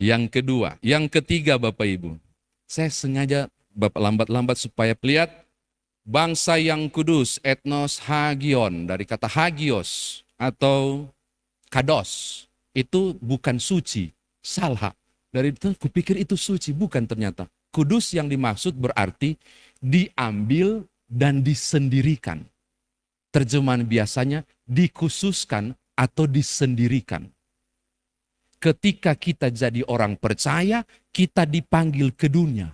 Yang kedua, yang ketiga Bapak Ibu. Saya sengaja Bapak lambat-lambat supaya lihat bangsa yang kudus, etnos hagion, dari kata hagios atau kados. Itu bukan suci, salah. Dari itu kupikir itu suci, bukan ternyata. Kudus yang dimaksud berarti diambil dan disendirikan. Terjemahan biasanya dikhususkan atau disendirikan. Ketika kita jadi orang percaya, kita dipanggil ke dunia.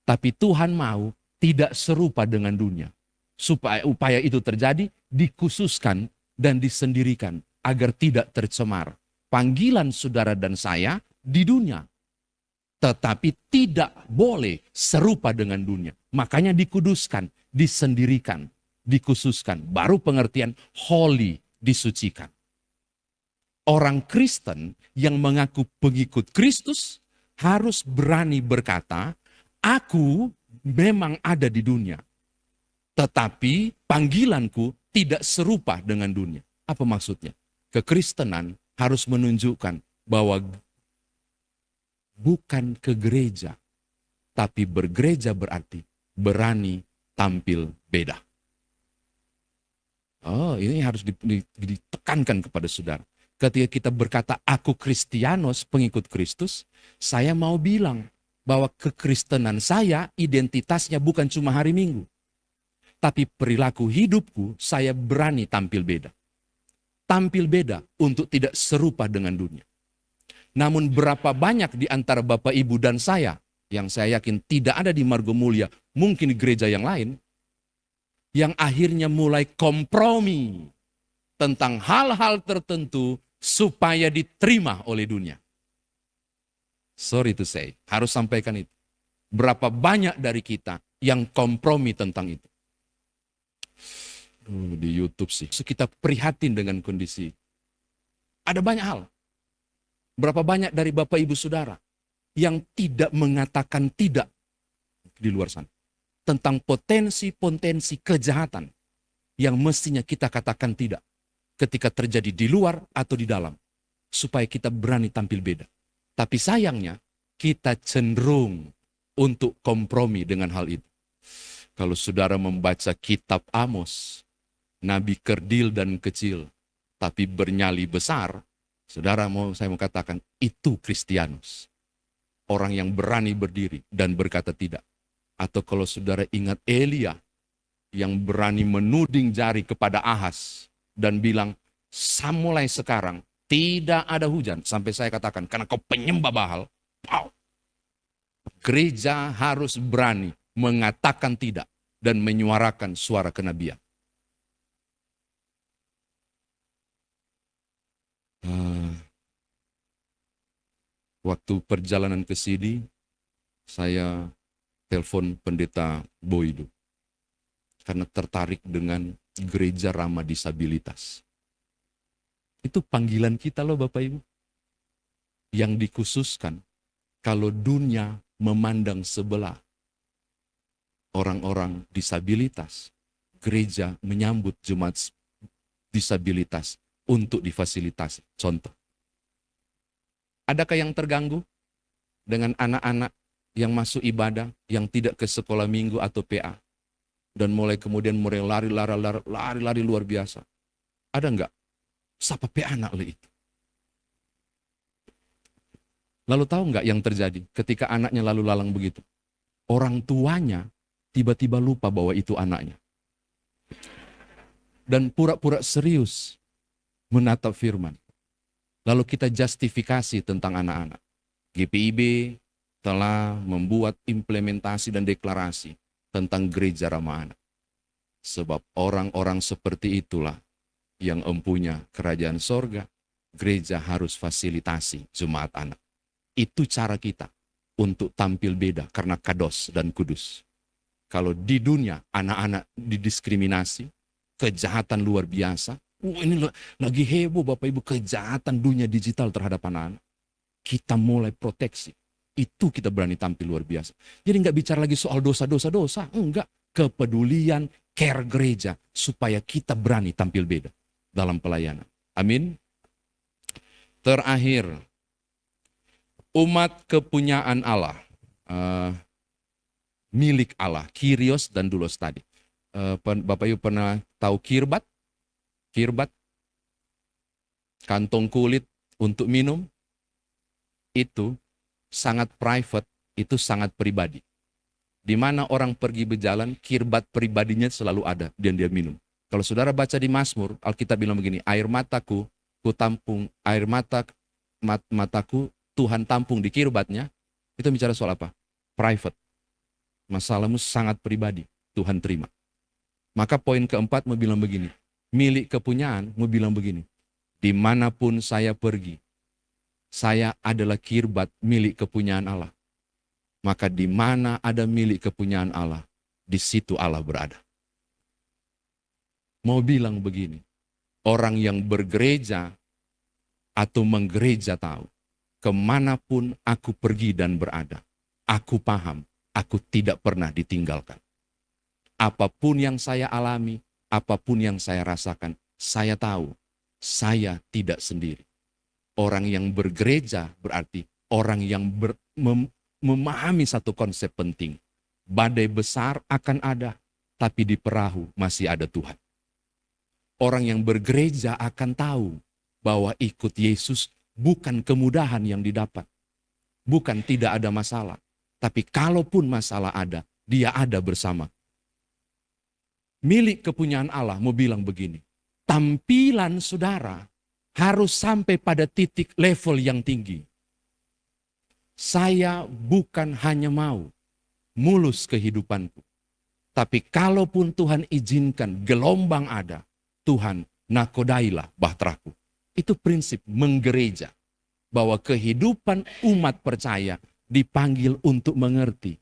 Tapi Tuhan mau tidak serupa dengan dunia. Supaya upaya itu terjadi, dikhususkan dan disendirikan agar tidak tercemar. Panggilan saudara dan saya di dunia, tetapi tidak boleh serupa dengan dunia. Makanya dikuduskan, disendirikan, dikhususkan. Baru pengertian holy, disucikan. Orang Kristen yang mengaku pengikut Kristus harus berani berkata, aku memang ada di dunia, tetapi panggilanku tidak serupa dengan dunia. Apa maksudnya? Kekristenan harus menunjukkan bahwa bukan ke gereja, tapi bergereja berarti berani tampil beda. Oh, ini harus ditekankan kepada saudara. Ketika kita berkata, aku Kristianos, pengikut Kristus, saya mau bilang bahwa kekristenan saya, identitasnya bukan cuma hari Minggu. Tapi perilaku hidupku, saya berani tampil beda. Tampil beda untuk tidak serupa dengan dunia. Namun berapa banyak di antara Bapak, Ibu, dan saya, yang saya yakin tidak ada di Margo Mulia, mungkin di gereja yang lain, yang akhirnya mulai kompromi tentang hal-hal tertentu supaya diterima oleh dunia. Sorry to say, harus sampaikan itu. Berapa banyak dari kita yang kompromi tentang itu. Di YouTube sih, kita prihatin dengan kondisi. Ada banyak hal. Berapa banyak dari Bapak Ibu Saudara yang tidak mengatakan tidak di luar sana. Tentang potensi-potensi kejahatan yang mestinya kita katakan tidak ketika terjadi di luar atau di dalam, supaya kita berani tampil beda. Tapi sayangnya, kita cenderung untuk kompromi dengan hal itu. Kalau saudara membaca kitab Amos, nabi kerdil dan kecil, tapi bernyali besar, saya mau katakan, itu Kristianus. Orang yang berani berdiri dan berkata tidak. Atau kalau saudara ingat Elia, yang berani menuding jari kepada Ahaz, dan bilang, mulai sekarang tidak ada hujan. Sampai saya katakan, karena kau penyembah Baal. Wow. Gereja harus berani mengatakan tidak dan menyuarakan suara kenabian. Waktu perjalanan ke sini, saya telepon pendeta Boydo. Karena tertarik dengan gereja ramah disabilitas. Itu panggilan kita loh Bapak Ibu. Yang dikhususkan kalau dunia memandang sebelah orang-orang disabilitas, gereja menyambut jemaat disabilitas untuk difasilitasi. Contoh. Adakah yang terganggu dengan anak-anak yang masuk ibadah, yang tidak ke sekolah minggu atau PA? Dan kemudian mulai lari-lari luar biasa. Ada enggak? Siapa PA anak oleh itu? Lalu tahu enggak yang terjadi ketika anaknya lalu lalang begitu? Orang tuanya tiba-tiba lupa bahwa itu anaknya. Dan pura-pura serius menatap firman. Lalu kita justifikasi tentang anak-anak. GPIB telah membuat implementasi dan deklarasi tentang gereja ramah anak. Sebab orang-orang seperti itulah yang empunya kerajaan sorga. Gereja harus fasilitasi jemaat anak. Itu cara kita untuk tampil beda karena kados dan kudus. Kalau di dunia anak-anak didiskriminasi, kejahatan luar biasa. Ini lagi heboh Bapak Ibu, kejahatan dunia digital terhadap anak-anak. Kita mulai proteksi. Itu kita berani tampil luar biasa. Jadi nggak bicara lagi soal dosa-dosa, enggak. Kepedulian, care gereja, supaya kita berani tampil beda dalam pelayanan. Amin. Terakhir, Umat kepunyaan Allah, eh, milik Allah, Kyrios dan Doulos tadi. Bapak Ibu pernah tahu kirbat? Kirbat, kantong kulit untuk minum, itu sangat private, itu sangat pribadi. Di mana orang pergi berjalan, kirbat pribadinya selalu ada dan dia minum. Kalau saudara baca di Mazmur, Alkitab bilang begini, air mataku, ku tampung, air mataku Tuhan tampung di kirbatnya. Itu bicara soal apa? Private. Masalahmu sangat pribadi, Tuhan terima. Maka poin keempat mau bilang begini, milik kepunyaan mau bilang begini, dimanapun saya pergi, saya adalah kirbat milik kepunyaan Allah. Maka di mana ada milik kepunyaan Allah, di situ Allah berada. Mau bilang begini, orang yang bergereja atau menggereja tahu, kemanapun aku pergi dan berada, aku paham, aku tidak pernah ditinggalkan. Apapun yang saya alami, apapun yang saya rasakan, saya tahu, saya tidak sendiri. Orang yang bergereja berarti orang yang memahami satu konsep penting. Badai besar akan ada, tapi di perahu masih ada Tuhan. Orang yang bergereja akan tahu bahwa ikut Yesus bukan kemudahan yang didapat. Bukan tidak ada masalah. Tapi kalaupun masalah ada, dia ada bersama. Milik kepunyaan Allah mau bilang begini, tampilan saudara harus sampai pada titik level yang tinggi. Saya bukan hanya mau mulus kehidupanku, tapi kalaupun Tuhan izinkan gelombang ada, Tuhan nakodailah bahteraku. Itu prinsip menggereja, bahwa kehidupan umat percaya dipanggil untuk mengerti.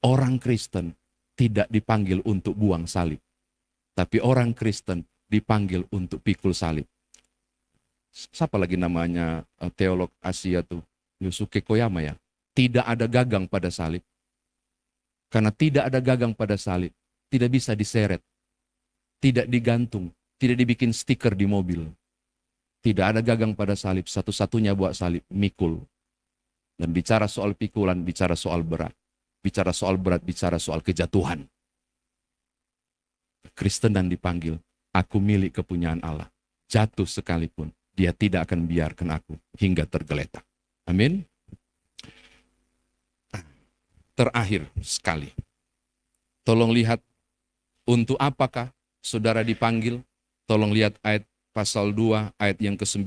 Orang Kristen tidak dipanggil untuk buang salib. Tapi orang Kristen dipanggil untuk pikul salib. Siapa lagi namanya teolog Asia tuh? Yosuke Koyama ya. Tidak ada gagang pada salib. Karena tidak ada gagang pada salib, tidak bisa diseret. Tidak digantung, tidak dibikin stiker di mobil. Tidak ada gagang pada salib, satu-satunya buat salib, mikul. Dan bicara soal pikulan, bicara soal berat. Bicara soal berat, bicara soal kejatuhan. Kristen dan dipanggil, aku milik kepunyaan Allah. Jatuh sekalipun, dia tidak akan biarkan aku hingga tergeletak. Amin. Terakhir sekali. Tolong lihat, untuk apakah saudara dipanggil? Tolong lihat ayat pasal 2, ayat yang ke-9.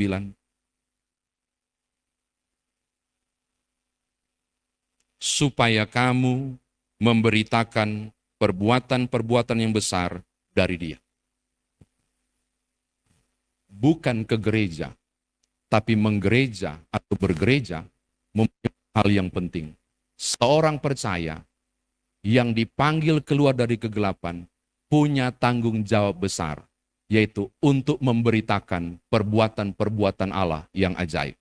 Supaya kamu memberitakan perbuatan-perbuatan yang besar dari dia. Bukan ke gereja, tapi menggereja atau bergereja mempunyai hal yang penting. Seorang percaya yang dipanggil keluar dari kegelapan punya tanggung jawab besar, yaitu untuk memberitakan perbuatan-perbuatan Allah yang ajaib.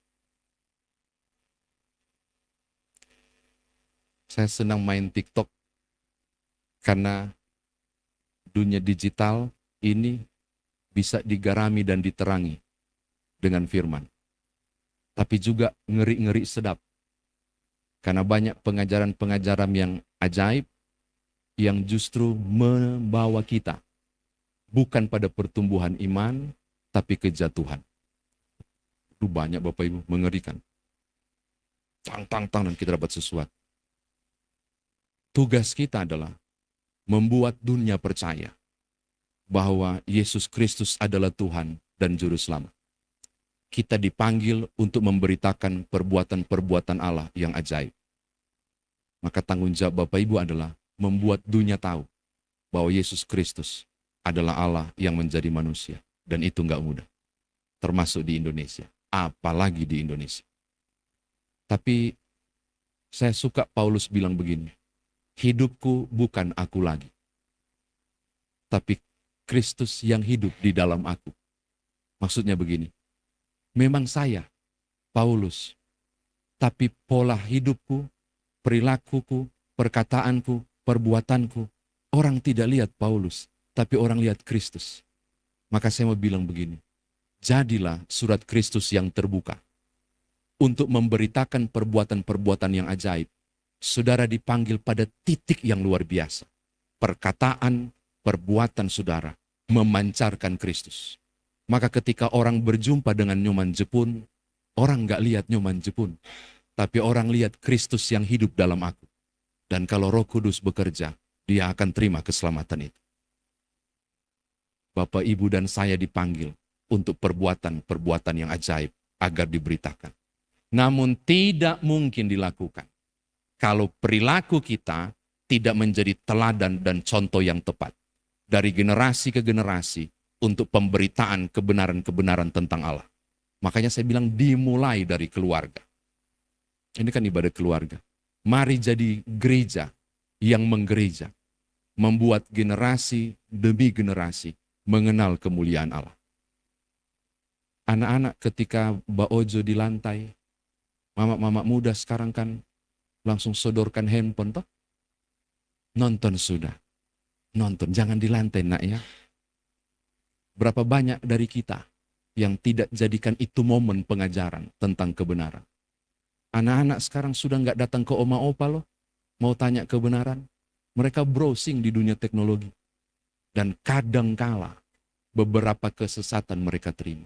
Saya senang main TikTok karena dunia digital ini bisa digarami dan diterangi dengan firman. Tapi juga ngeri-ngeri sedap. Karena banyak pengajaran-pengajaran yang ajaib yang justru membawa kita bukan pada pertumbuhan iman, tapi kejatuhan. Itu banyak Bapak Ibu, mengerikan. Tang dan kita dapat sesuatu. Tugas kita adalah membuat dunia percaya bahwa Yesus Kristus adalah Tuhan dan Juru Selamat. Kita dipanggil untuk memberitakan perbuatan-perbuatan Allah yang ajaib. Maka tanggung jawab Bapak Ibu adalah membuat dunia tahu bahwa Yesus Kristus adalah Allah yang menjadi manusia. Dan itu enggak mudah. Termasuk di Indonesia. Apalagi di Indonesia. Tapi saya suka Paulus bilang begini, hidupku bukan aku lagi, tapi Kristus yang hidup di dalam aku. Maksudnya begini, memang saya, Paulus, tapi pola hidupku, perilakuku, perkataanku, perbuatanku, orang tidak lihat Paulus, tapi orang lihat Kristus. Maka saya mau bilang begini, jadilah surat Kristus yang terbuka. untuk memberitakan perbuatan-perbuatan yang ajaib, saudara dipanggil pada titik yang luar biasa. Perkataan, perbuatan saudara memancarkan Kristus. Maka ketika orang berjumpa dengan Nyoman Jepun, orang nggak lihat Nyoman Jepun, tapi orang lihat Kristus yang hidup dalam aku. Dan kalau Roh Kudus bekerja, dia akan terima keselamatan itu. Bapak, Ibu, dan saya dipanggil untuk perbuatan-perbuatan yang ajaib agar diberitakan. Namun tidak mungkin dilakukan kalau perilaku kita tidak menjadi teladan dan contoh yang tepat dari generasi ke generasi untuk pemberitaan kebenaran-kebenaran tentang Allah. Makanya saya bilang dimulai dari keluarga. Ini kan ibadah keluarga. Mari jadi gereja yang menggereja, membuat generasi demi generasi mengenal kemuliaan Allah. Anak-anak ketika Mbak Ojo di lantai, mama-mama muda sekarang kan langsung sodorkan handphone toh. Nonton sudah. Nonton, jangan di lantai nak ya. Berapa banyak dari kita yang tidak jadikan itu momen pengajaran tentang kebenaran. Anak-anak sekarang sudah nggak datang ke oma opa loh, mau tanya kebenaran. Mereka browsing di dunia teknologi. Dan kadangkala beberapa kesesatan mereka terima.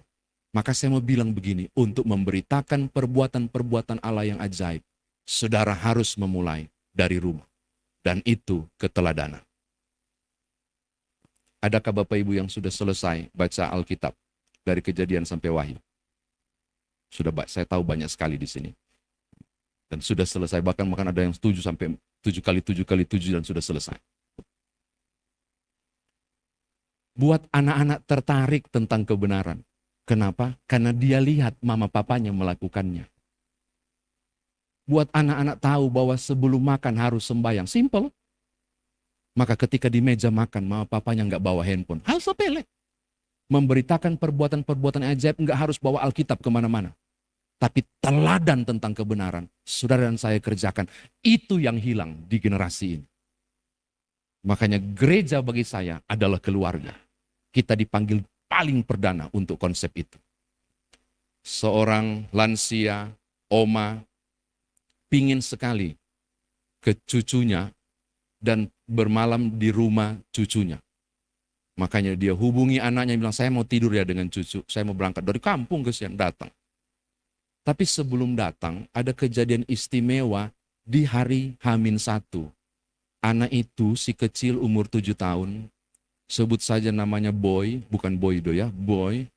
Maka saya mau bilang begini, untuk memberitakan perbuatan-perbuatan Allah yang ajaib, saudara harus memulai dari rumah. Dan itu keteladanan. Adakah Bapak Ibu yang sudah selesai baca Alkitab dari Kejadian sampai Wahyu? Sudah, saya tahu banyak sekali di sini. Dan sudah selesai, bahkan ada yang 7 sampai 7 kali 7 kali 7 dan sudah selesai. Buat anak-anak tertarik tentang kebenaran. Kenapa? Karena dia lihat mama papanya melakukannya. Buat anak-anak tahu bahwa sebelum makan harus sembahyang. Simple. Maka ketika di meja makan, mama papanya nggak bawa handphone. Hal sepele. Memberitakan perbuatan-perbuatan ajaib nggak harus bawa Alkitab kemana-mana. Tapi teladan tentang kebenaran, saudara dan saya kerjakan. Itu yang hilang di generasi ini. Makanya gereja bagi saya adalah keluarga. Kita dipanggil paling perdana untuk konsep itu. Seorang lansia, oma, pingin sekali ke cucunya dan bermalam di rumah cucunya. Makanya dia hubungi anaknya, bilang saya mau tidur ya dengan cucu, saya mau berangkat dari kampung ke siang, datang. Tapi sebelum datang ada kejadian istimewa di hari H-1. Anak itu si kecil umur 7 tahun, sebut saja namanya Boy, bukan Boydo ya, Boy.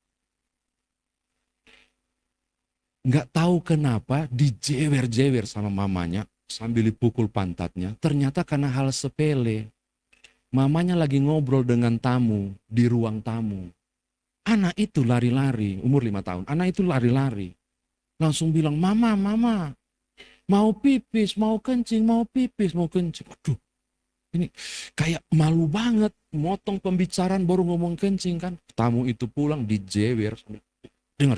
Nggak tahu kenapa dijewer-jewer sama mamanya sambil dipukul pantatnya. Ternyata karena hal sepele. Mamanya lagi ngobrol dengan tamu di ruang tamu. Anak itu lari-lari, umur 5 tahun. Anak itu lari-lari. Langsung bilang, mama, mau pipis, mau kencing, mau pipis, mau kencing. Waduh, ini kayak malu banget. Motong pembicaraan baru ngomong kencing kan. Tamu itu pulang dijewer. Dengar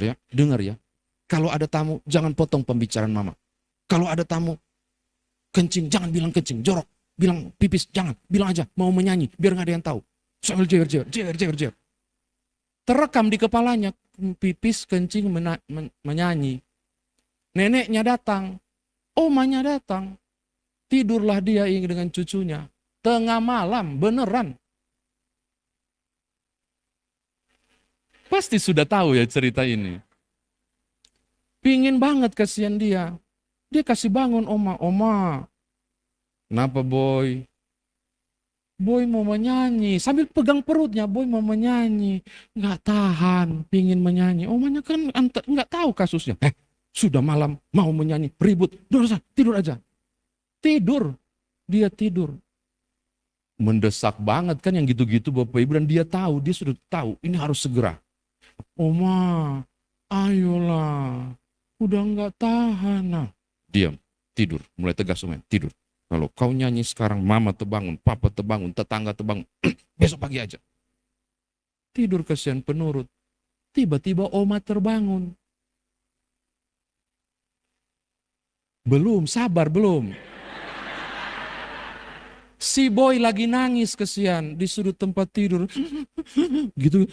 ya. Kalau ada tamu, jangan potong pembicaraan mama. Kalau ada tamu, kencing, jangan bilang kencing, jorok. Bilang pipis, jangan. Bilang aja, mau menyanyi, biar gak ada yang tahu. Sambil jewer. Terekam di kepalanya, pipis, kencing, menyanyi. Neneknya datang, omanya datang. Tidurlah dia dengan cucunya. Tengah malam, beneran. Pasti sudah tahu ya cerita ini. Pingin banget kasihan dia. Dia kasih bangun oma. Kenapa Boy? Boy mau menyanyi. Sambil pegang perutnya, Boy mau menyanyi. Nggak tahan, pingin menyanyi. Omanya kan nggak tahu kasusnya. Sudah malam, mau menyanyi, ribut. Tidur aja. Tidur. Dia tidur. Mendesak banget kan yang gitu-gitu Bapak Ibu. Dan dia tahu, dia sudah tahu. Ini harus segera. Oma, ayolah. Udah nggak tahan. Nah, diam, tidur. Mulai tegas semuanya, tidur. Kalau kau nyanyi sekarang, mama terbangun, papa terbangun, tetangga terbangun. Besok pagi aja. Tidur kasihan penurut. Tiba-tiba oma terbangun. Belum, sabar belum. Si Boy lagi nangis kesian di sudut tempat tidur. Gitu.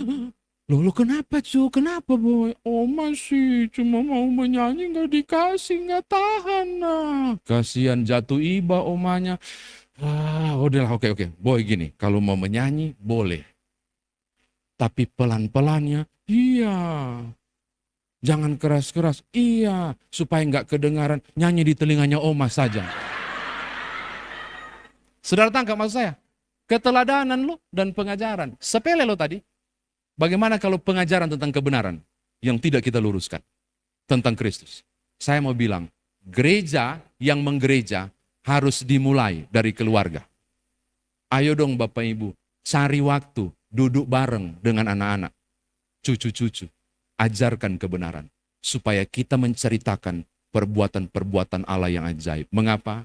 Loh kenapa cu? Kenapa boy? Oma sih cuma mau menyanyi nggak dikasih, nggak tahan nah. Kasihan jatuh iba omanya. Udahlah oke. Boy gini, kalau mau menyanyi boleh. Tapi pelan-pelannya, iya. Jangan keras-keras, iya. Supaya nggak kedengaran, nyanyi di telinganya oma saja. Saudara tangkap maksud saya? Keteladanan lo dan pengajaran. Sepele lo tadi. Bagaimana kalau pengajaran tentang kebenaran yang tidak kita luruskan tentang Kristus? Saya mau bilang, gereja yang menggereja harus dimulai dari keluarga. Ayo dong Bapak Ibu, cari waktu, duduk bareng dengan anak-anak, cucu-cucu, ajarkan kebenaran. Supaya kita menceritakan perbuatan-perbuatan Allah yang ajaib. Mengapa?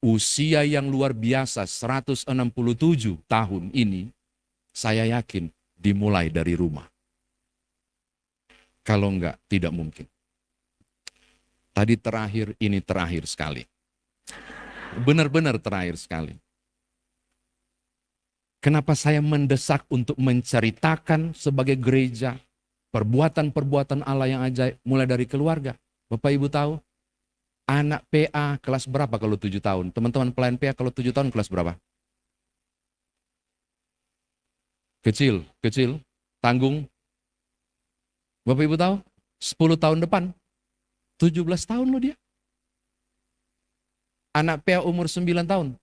Usia yang luar biasa 167 tahun ini, saya yakin dimulai dari rumah. Kalau enggak, tidak mungkin. Tadi terakhir, ini terakhir sekali. Benar-benar terakhir sekali. Kenapa saya mendesak untuk menceritakan sebagai gereja perbuatan-perbuatan Allah yang ajaib mulai dari keluarga? Bapak Ibu tahu, anak PA kelas berapa kalau 7 tahun? Teman-teman pelayan PA kalau 7 tahun kelas berapa? Kecil, tanggung. Bapak Ibu tahu? 10 tahun depan, 17 tahun loh dia. Anak PA umur 9 tahun,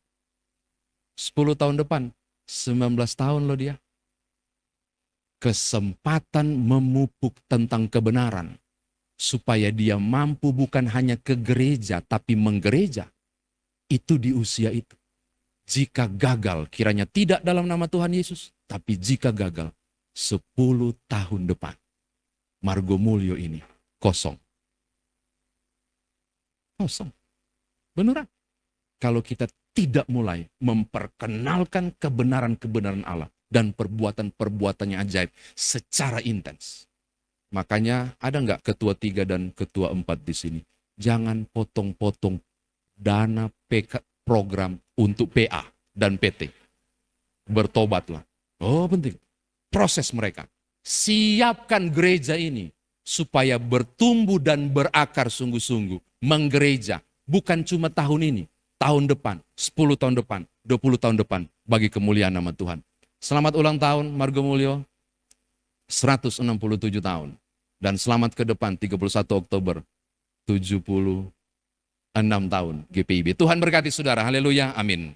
10 tahun depan, 19 tahun loh dia. Kesempatan memupuk tentang kebenaran. Supaya dia mampu bukan hanya ke gereja, tapi menggereja. Itu di usia itu. Jika gagal, kiranya tidak dalam nama Tuhan Yesus. Tapi jika gagal, 10 tahun depan, Margo Mulyo ini kosong. Kosong. Beneran. Kalau kita tidak mulai memperkenalkan kebenaran-kebenaran Allah dan perbuatan-perbuatannya ajaib secara intens. Makanya ada nggak ketua 3 dan ketua 4 di sini? Jangan potong-potong dana PK program untuk PA dan PT. Bertobatlah. Oh penting. Proses mereka. Siapkan gereja ini supaya bertumbuh dan berakar sungguh-sungguh. Menggereja. Bukan cuma tahun ini. Tahun depan, 10 tahun depan, 20 tahun depan. Bagi kemuliaan nama Tuhan. Selamat ulang tahun Margo Mulyo. 167 tahun. Dan selamat ke depan 31 Oktober 76 tahun GPIB. Tuhan berkati saudara. Haleluya. Amin.